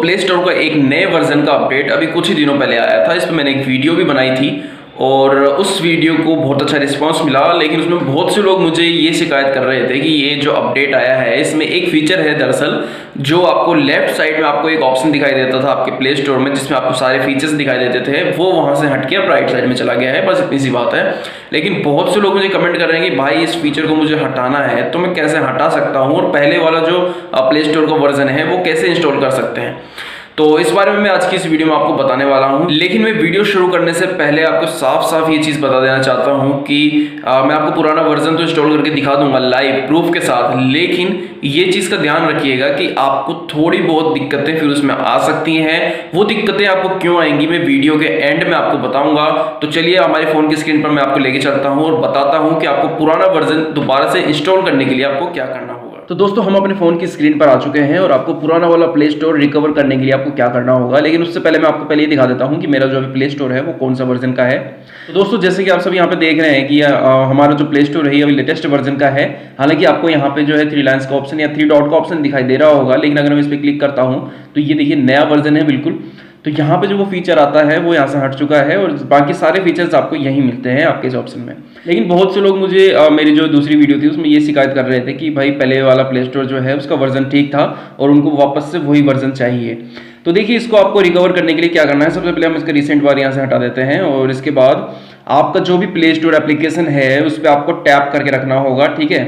Play store का एक नए वर्जन का अपडेट अभी कुछ ही दिनों पहले आया था। इस पर मैंने एक वीडियो भी बनाई थी और उस वीडियो को बहुत अच्छा रिस्पांस मिला, लेकिन उसमें बहुत से लोग मुझे ये शिकायत कर रहे थे कि ये जो अपडेट आया है इसमें एक फीचर है दरअसल जो आपको लेफ्ट साइड में आपको एक ऑप्शन दिखाई देता था आपके प्ले स्टोर में, जिसमें आपको सारे फीचर्स दिखाई देते थे, वो वहाँ से हट के अब राइट साइड में चला गया है। बस इतनी सी बात है। लेकिन बहुत से लोग मुझे कमेंट कर रहे हैं कि भाई इस फीचर को मुझे हटाना है, तो मैं कैसे हटा सकता हूँ और पहले वाला जो प्ले स्टोर का वर्जन है वो कैसे इंस्टॉल कर सकते हैं। तो इस बारे में मैं आज की इस वीडियो में आपको बताने वाला हूं। लेकिन मैं वीडियो शुरू करने से पहले आपको साफ साफ ये चीज़ बता देना चाहता हूं कि मैं आपको पुराना वर्जन तो इंस्टॉल करके दिखा दूंगा लाइव प्रूफ के साथ, लेकिन ये चीज़ का ध्यान रखिएगा कि आपको थोड़ी बहुत दिक्कतें फिर उसमें आ सकती हैं। वो दिक्कतें आपको क्यों आएंगी मैं वीडियो के एंड में आपको बताऊंगा। तो चलिए हमारे फ़ोन की स्क्रीन पर मैं आपको लेके चलता हूँ और बताता हूँ कि आपको पुराना वर्जन दोबारा से इंस्टॉल करने के लिए आपको क्या करना होगा। तो दोस्तों हम अपने फ़ोन की स्क्रीन पर आ चुके हैं और आपको पुराना वाला प्ले स्टोर रिकवर करने के लिए आपको क्या करना होगा। लेकिन उससे पहले मैं आपको पहले ये दिखा देता हूँ कि मेरा जो अभी प्ले स्टोर है वो कौन सा वर्जन का है। तो दोस्तों जैसे कि आप सब यहाँ पे देख रहे हैं कि हमारा जो प्ले स्टोर है अभी लेटेस्ट वर्जन का है। हालांकि आपको यहाँ पे जो है 3 लाइन्स का ऑप्शन या 3 डॉट का ऑप्शन दिखाई दे रहा होगा, लेकिन अगर मैं इस पर क्लिक करता हूँ तो ये देखिए नया वर्जन है बिल्कुल। तो यहाँ पे जो वो फीचर आता है वो यहाँ से हट चुका है और बाकी सारे फीचर्स आपको यहीं मिलते हैं आपके इस ऑप्शन में। लेकिन बहुत से लोग मुझे मेरी जो दूसरी वीडियो थी उसमें ये शिकायत कर रहे थे कि भाई पहले वाला प्ले स्टोर जो है उसका वर्जन ठीक था और उनको वापस से वही वर्जन चाहिए। तो देखिए इसको आपको रिकवर करने के लिए क्या करना है, सबसे पहले हम इसका रिसेंट बार यहाँ से हटा देते हैं और इसके बाद आपका जो भी प्ले स्टोर एप्लीकेशन है उस पर आपको टैप करके रखना होगा, ठीक है।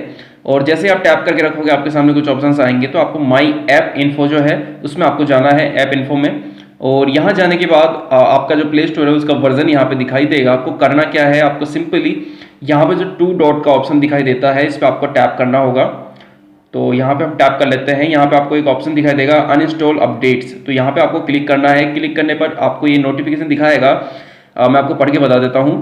और जैसे आप टैप करके रखोगे आपके सामने कुछ ऑप्शंस आएंगे, तो आपको माई ऐप इन्फो जो है उसमें आपको जाना है, ऐप इन्फो में। और यहाँ जाने के बाद आपका जो प्ले स्टोर है उसका वर्जन यहाँ पे दिखाई देगा। आपको करना क्या है, आपको सिंपली यहाँ पे जो 2 डॉट का ऑप्शन दिखाई देता है इस पर आपको टैप करना होगा। तो यहाँ पे हम टैप कर लेते हैं। यहाँ पे आपको एक ऑप्शन दिखाई देगा अनइंस्टॉल अपडेट्स, तो यहाँ पे आपको क्लिक करना है। क्लिक करने पर आपको ये नोटिफिकेशन दिखाएगा, मैं आपको पढ़ के बता देता हूँ।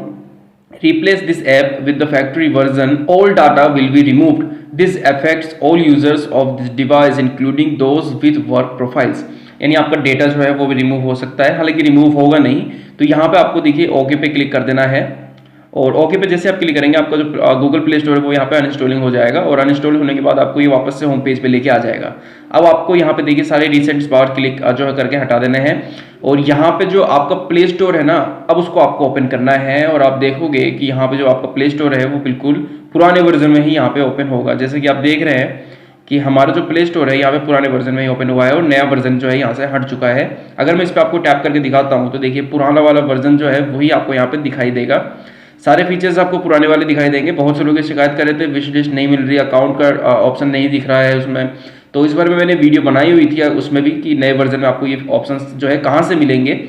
Replace this app with the factory version. All data will be removed. This affects all users of this device, including those with work profiles. यानी आपका डेटा जो है वो भी रिमूव हो सकता है, हालांकि रिमूव होगा नहीं। तो यहाँ पे आपको देखिए ओके पे क्लिक कर देना है और ओके पे जैसे आप क्लिक करेंगे आपका जो गूगल प्ले स्टोर है वो यहाँ पे अनइंस्टॉलिंग हो जाएगा और अनइंस्टॉल होने के बाद आपको ये वापस से होम पेज पे लेके आ जाएगा। अब आपको यहाँ पे देखिए सारे रिसेंट बार क्लिक जो है करके हटा देने हैं और यहाँ पे जो आपका प्ले स्टोर है ना अब उसको आपको ओपन करना है और आप देखोगे कि यहाँ पे जो आपका प्ले स्टोर है वो बिल्कुल पुराने वर्जन में ही यहाँ पे ओपन होगा। जैसे कि आप देख रहे हैं कि हमारा जो प्ले स्टोर है यहाँ पे पुराने वर्जन में ही ओपन हुआ है और नया वर्जन जो है यहाँ से हट चुका है। अगर मैं इस पर आपको टैप करके दिखाता हूँ तो देखिए पुराना वाला वर्जन जो है वही आपको यहाँ पे दिखाई देगा। सारे फीचर्स आपको पुराने वाले दिखाई देंगे। बहुत से लोग शिकायत कर रहे थे विश लिस्ट नहीं मिल रही, अकाउंट का ऑप्शन नहीं दिख रहा है उसमें। तो इस बारे में मैंने वीडियो बनाई हुई थी उसमें भी कि नए वर्जन में आपको ये ऑप्शंस जो है कहाँ से मिलेंगे।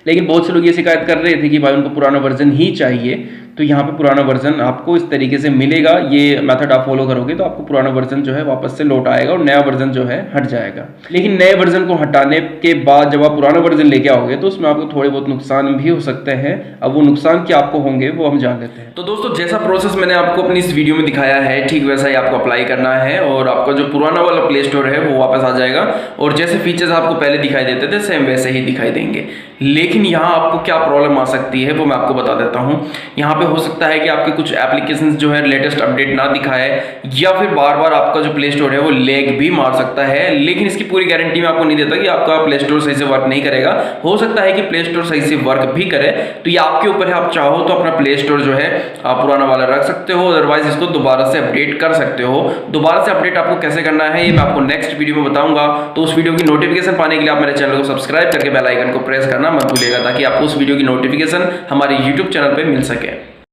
लेकिन बहुत से लोग ये शिकायत कर रहे थे कि भाई उनको पुराना वर्जन ही चाहिए। तो यहाँ पे पुराना वर्जन आपको इस तरीके से मिलेगा। ये मेथड आप फॉलो करोगे तो आपको पुराना वर्जन जो है वापस से लौट आएगा और नया वर्जन जो है हट जाएगा। लेकिन नए वर्जन को हटाने के बाद जब आप पुराना वर्जन लेके आओगे तो उसमें आपको थोड़े बहुत नुकसान भी हो सकते हैं। अब वो नुकसान क्या आपको होंगे वो हम जान लेते हैं। तो दोस्तों जैसा प्रोसेस मैंने आपको अपनी इस वीडियो में दिखाया है ठीक वैसा ही आपको अप्लाई करना है और आपका जो पुराना वाला प्ले स्टोर है वो वापस आ जाएगा और जैसे फीचर्स आपको पहले दिखाई देते थे सेम वैसे ही दिखाई देंगे। लेकिन यहाँ आपको क्या प्रॉब्लम आ सकती है वो मैं आपको बता देता हूँ। यहाँ पे हो सकता है कि आपके कुछ एप्लीकेशंस जो है लेटेस्ट अपडेट ना दिखाए या फिर बार बार आपका जो प्ले स्टोर है वो लैग भी मार सकता है। लेकिन इसकी पूरी गारंटी मैं आपको नहीं देता कि आपका प्ले स्टोर सही से वर्क नहीं करेगा। हो सकता है कि प्ले स्टोर सही से वर्क भी करे, तो ये आपके ऊपर है। आप चाहो तो अपना प्ले स्टोर जो है आप पुराना वाला रख सकते हो, अदरवाइज इसको दोबारा से अपडेट कर सकते हो। दोबारा से अपडेट आपको कैसे करना है ये मैं आपको नेक्स्ट वीडियो में बताऊंगा। तो उस वीडियो की नोटिफिकेशन पाने के लिए आप मेरे चैनल को सब्सक्राइब करके बेल आइकन को प्रेस करना मत भूलिएगा ताकि आपको उस वीडियो की नोटिफिकेशन हमारे यूट्यूब चैनल पर मिल सके।